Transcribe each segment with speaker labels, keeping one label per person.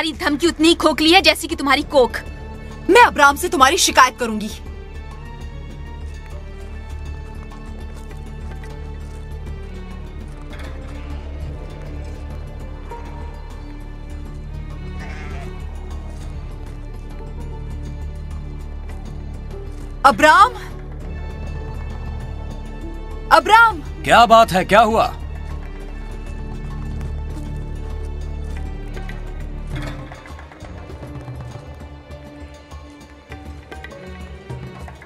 Speaker 1: तुम्हारी धमकी उतनी खोखली है जैसी कि तुम्हारी कोख।
Speaker 2: मैं अब्राम से तुम्हारी शिकायत करूंगी। Abram, Abram!
Speaker 3: क्या बात है, क्या हुआ?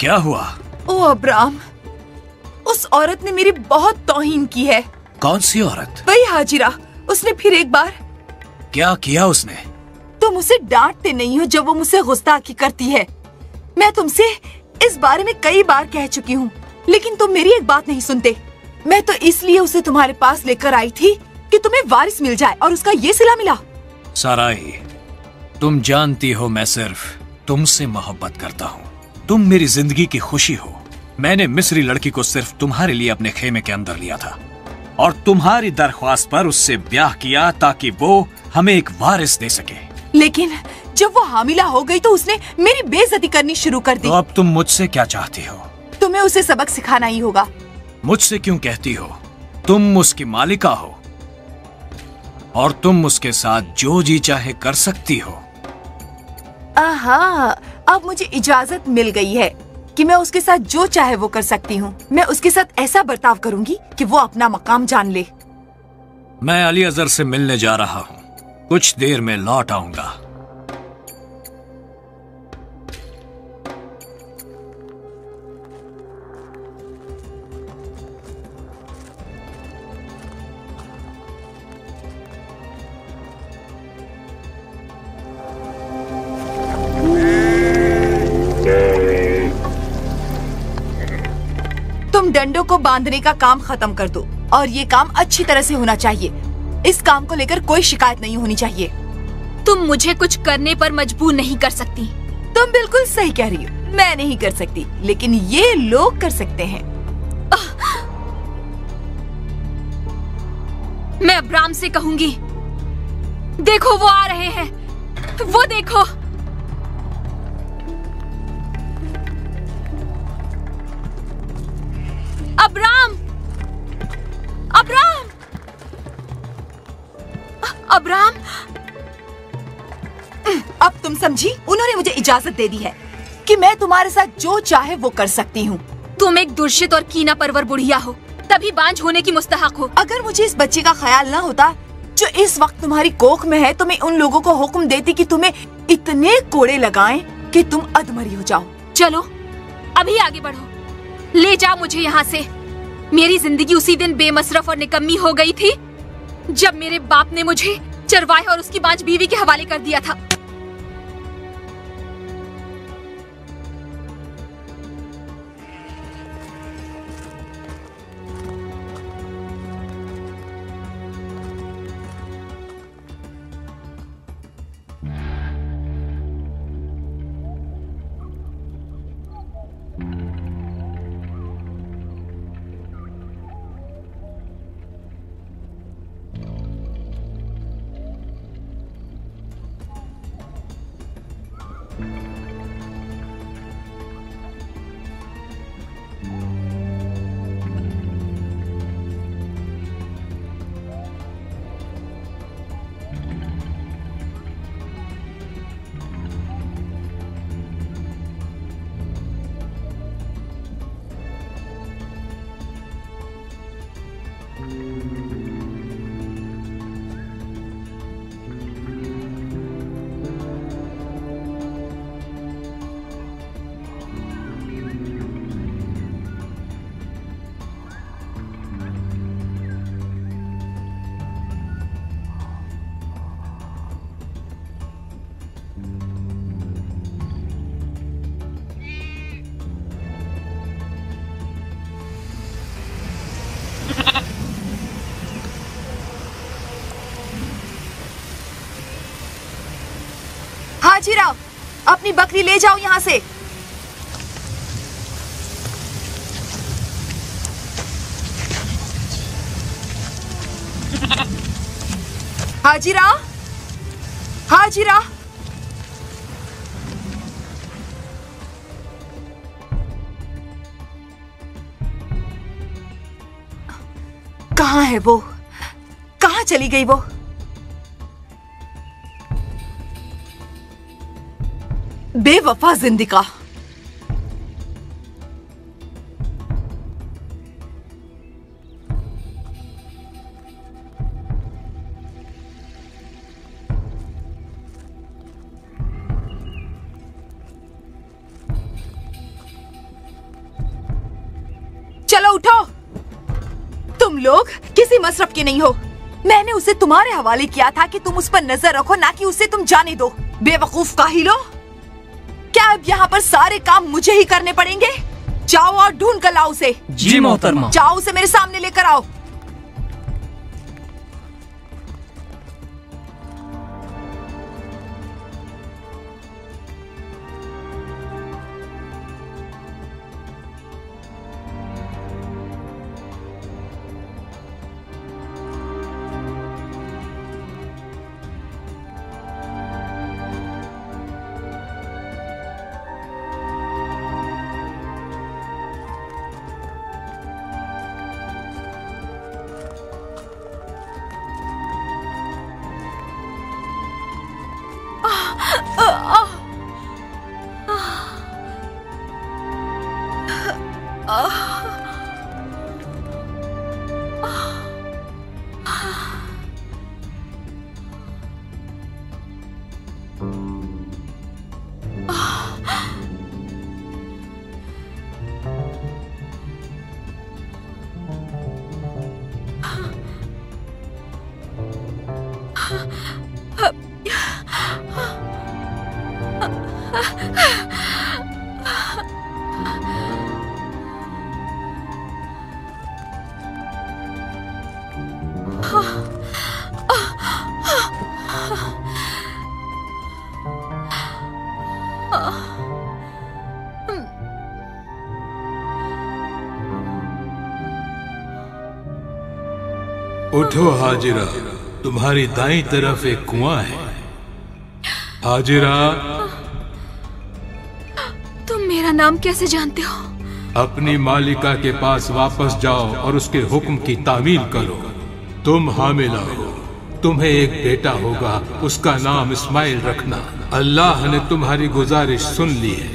Speaker 3: क्या हुआ?
Speaker 2: ओ अब्राम, उस औरत ने मेरी बहुत तौहीन की है।
Speaker 3: कौन सी औरत?
Speaker 2: वही हाजिरा। उसने फिर एक बार।
Speaker 3: क्या किया उसने?
Speaker 2: तुम उसे डांटते नहीं हो जब वो मुझसे गुस्ताखी करती है। मैं तुमसे इस बारे में कई बार कह चुकी हूँ, लेकिन तुम मेरी एक बात नहीं सुनते। मैं तो इसलिए उसे तुम्हारे पास लेकर आई थी कि तुम्हें वारिस मिल जाए, और उसका ये सिला मिला।
Speaker 3: साराई, तुम जानती हो मैं सिर्फ तुमसे मोहब्बत करता हूँ। तुम मेरी जिंदगी की खुशी हो। मैंने मिस्री लड़की को सिर्फ तुम्हारे लिए अपने खेमे के अंदर लिया था और तुम्हारी दरख्वास्त पर उससे ब्याह किया ताकि वो हमें एक वारिस दे सके।
Speaker 2: लेकिन जब वो हामिला हो गई तो उसने मेरी बेइज्जती करनी शुरू कर दी।
Speaker 3: तो अब तुम मुझसे क्या चाहती हो?
Speaker 2: तुम्हें उसे सबक सिखाना ही होगा।
Speaker 3: मुझसे क्यों कहती हो? तुम उसकी मालिका हो और तुम उसके साथ जो जी चाहे कर सकती हो।
Speaker 2: आहा, अब मुझे इजाजत मिल गई है कि मैं उसके साथ जो चाहे वो कर सकती हूँ। मैं उसके साथ ऐसा बर्ताव करूंगी कि वो अपना मकाम जान ले।
Speaker 3: मैं अली अजहर से मिलने जा रहा हूँ, कुछ देर में लौट आऊंगा।
Speaker 2: तुम डंडों को बांधने का काम खत्म कर दो, और ये काम अच्छी तरह से होना चाहिए। इस काम को लेकर कोई शिकायत नहीं होनी चाहिए।
Speaker 1: तुम मुझे कुछ करने पर मजबूर नहीं कर सकती।
Speaker 2: तुम बिल्कुल सही कह रही हो, मैं नहीं कर सकती, लेकिन ये लोग कर सकते हैं।
Speaker 1: मैं अब्राम से कहूंगी, देखो वो आ रहे हैं, वो देखो। Abram, Abram, Abram!
Speaker 2: अब तुम समझी? उन्होंने मुझे इजाजत दे दी है कि मैं तुम्हारे साथ जो चाहे वो कर सकती हूँ।
Speaker 1: तुम एक दुर्शित और कीना परवर बुढ़िया हो, तभी बांझ होने की मुस्तहक हो।
Speaker 2: अगर मुझे इस बच्चे का ख्याल न होता जो इस वक्त तुम्हारी कोख में है, तो मैं उन लोगों को हुक्म देती कि तुम्हें इतने कोड़े लगाएं कि तुम अधमरी हो जाओ।
Speaker 1: चलो अभी आगे बढ़ो, ले जाओ मुझे यहाँ से। मेरी जिंदगी उसी दिन बेमसरफ और निकम्मी हो गई थी जब मेरे बाप ने मुझे चरवाहे और उसकी बांझ बीवी के हवाले कर दिया था।
Speaker 2: हाजिरा, अपनी बकरी ले जाओ यहाँ से। हाजिरा, हाजिरा, कहाँ है वो? कहाँ चली गई वो? बेवफा जिंदिका। चलो उठो, तुम लोग किसी मसरफ के नहीं हो। मैंने उसे तुम्हारे हवाले किया था कि तुम उस पर नजर रखो, ना कि उसे तुम जाने दो। बेवकूफ काहिलो, क्या अब यहाँ पर सारे काम मुझे ही करने पड़ेंगे? जाओ और ढूंढ कर लाओ उसे।
Speaker 4: जी मोहतरमा।
Speaker 2: जाओ उसे मेरे सामने लेकर आओ।
Speaker 5: उठो हाजिरा, तुम्हारी दाईं तरफ एक कुआं है। हाजिरा,
Speaker 1: तुम मेरा नाम कैसे जानते हो?
Speaker 5: अपनी मालिका के पास वापस जाओ और उसके हुक्म की तामील करो। तुम हामिला हो, तुम्हें एक बेटा होगा, उसका नाम इस्माइल रखना। अल्लाह ने तुम्हारी गुजारिश सुन ली है।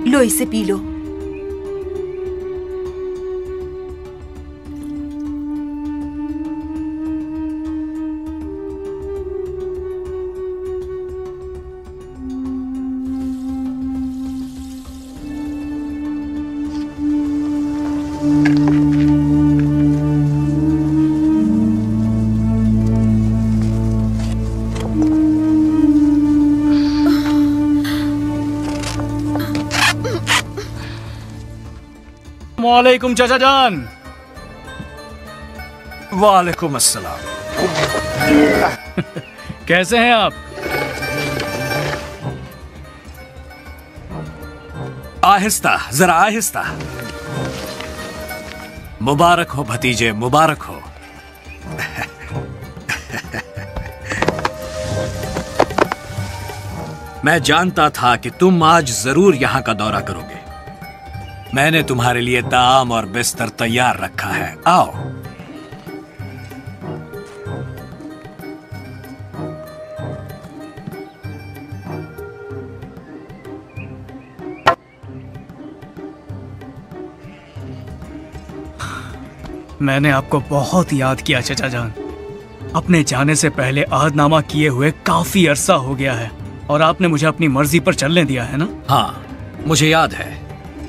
Speaker 2: लो इसे पी लो।
Speaker 4: अस्सलामुअलैकुम चाचा जान।
Speaker 3: वालेकुम अस्सलाम।
Speaker 4: कैसे हैं आप?
Speaker 3: आहिस्ता, जरा आहिस्ता। मुबारक हो भतीजे, मुबारक हो। मैं जानता था कि तुम आज जरूर यहां का दौरा करोगे। मैंने तुम्हारे लिए ताम और बिस्तर तैयार रखा है, आओ।
Speaker 4: मैंने आपको बहुत याद किया चाचा जान। अपने जाने से पहले अहदनामा किए हुए काफी अरसा हो गया है और आपने मुझे अपनी मर्जी पर चलने दिया है ना?
Speaker 3: हाँ, मुझे याद है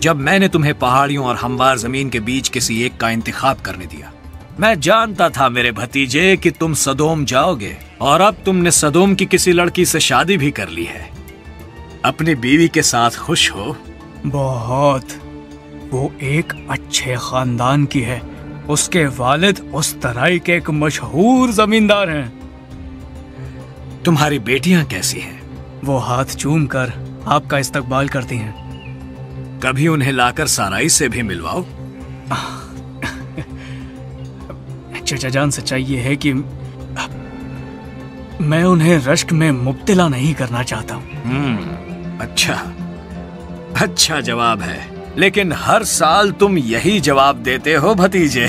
Speaker 3: जब मैंने तुम्हें पहाड़ियों और हमवार जमीन के बीच किसी एक का इंतखाब करने दिया। मैं जानता था मेरे भतीजे कि तुम सदोम जाओगे और अब तुमने सदोम की किसी लड़की से शादी भी कर ली है। अपनी बीवी के साथ खुश हो?
Speaker 4: बहुत। वो एक अच्छे खानदान की है। उसके वालिद उस तराई के एक मशहूर जमींदार हैं।
Speaker 3: तुम्हारी बेटियां कैसी हैं?
Speaker 4: वो हाथ चूम कर आपका इस्तकबाल करती हैं।
Speaker 3: कभी उन्हें लाकर साराई से भी मिलवाओ।
Speaker 4: चाचा जान, सच्चाई ये है कि मैं उन्हें रश्क में मुब्तला नहीं करना चाहता हूँ।
Speaker 3: अच्छा जवाब है, लेकिन हर साल तुम यही जवाब देते हो भतीजे।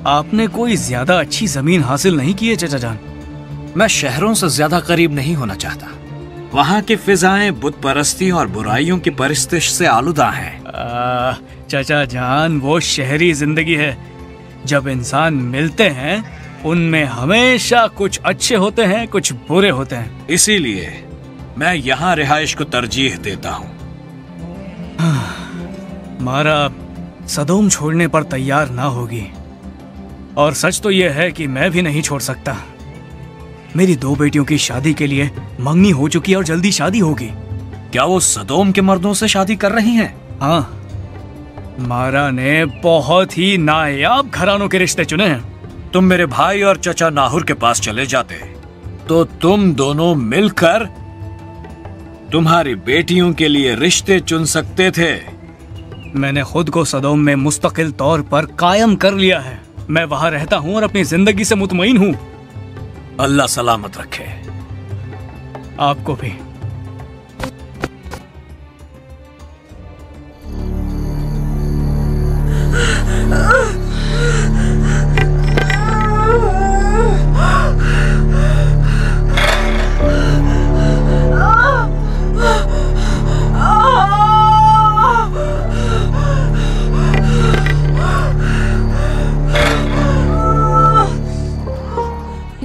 Speaker 4: आपने कोई ज्यादा अच्छी जमीन हासिल नहीं की है चाचा जान।
Speaker 3: मैं शहरों से ज्यादा करीब नहीं होना चाहता। वहाँ की फिजाएं बुत परस्ती और बुराइयों की परिस्तिश से आलूदा हैं।
Speaker 4: चाचा जान, वो शहरी जिंदगी है। जब इंसान मिलते हैं उनमें हमेशा कुछ अच्छे होते हैं, कुछ बुरे होते हैं।
Speaker 3: इसीलिए मैं यहाँ रिहाइश को तरजीह देता हूँ।
Speaker 4: मारा सदोम छोड़ने पर तैयार ना होगी, और सच तो यह है कि मैं भी नहीं छोड़ सकता। मेरी 2 बेटियों की शादी के लिए मंगनी हो चुकी है और जल्दी शादी होगी।
Speaker 3: क्या वो सदोम के मर्दों से शादी कर रही हैं?
Speaker 4: हाँ, मारा ने बहुत ही नायाब घरानों के रिश्ते चुने हैं।
Speaker 3: तुम मेरे भाई और चचा नाहुर के पास चले जाते तो तुम दोनों मिलकर तुम्हारी बेटियों के लिए रिश्ते चुन सकते थे।
Speaker 4: मैंने खुद को सदोम में मुस्तकिल तौर पर कायम कर लिया है। मैं वहां रहता हूँ और अपनी जिंदगी से मुतमईन हूँ।
Speaker 3: अल्लाह सलामत रखे।
Speaker 4: आपको भी।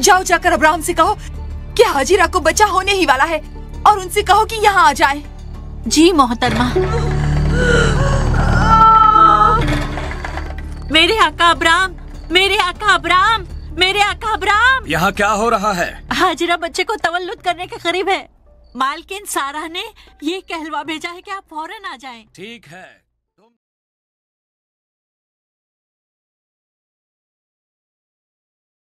Speaker 2: जाओ, जाकर अब्राहम से कहो कि हाजिरा को बच्चा होने ही वाला है और उनसे कहो कि यहाँ आ जाए।
Speaker 6: जी मोहतरमा। मेरे आका अब्राहम, मेरे आका अब्राहम, मेरे आका अब्राहम।
Speaker 3: यहाँ क्या हो रहा है?
Speaker 6: हाजिरा बच्चे को तवल्लुद करने के करीब है। मालकिन सारा ने ये कहलवा भेजा है कि आप फौरन आ जाएं।
Speaker 3: ठीक है।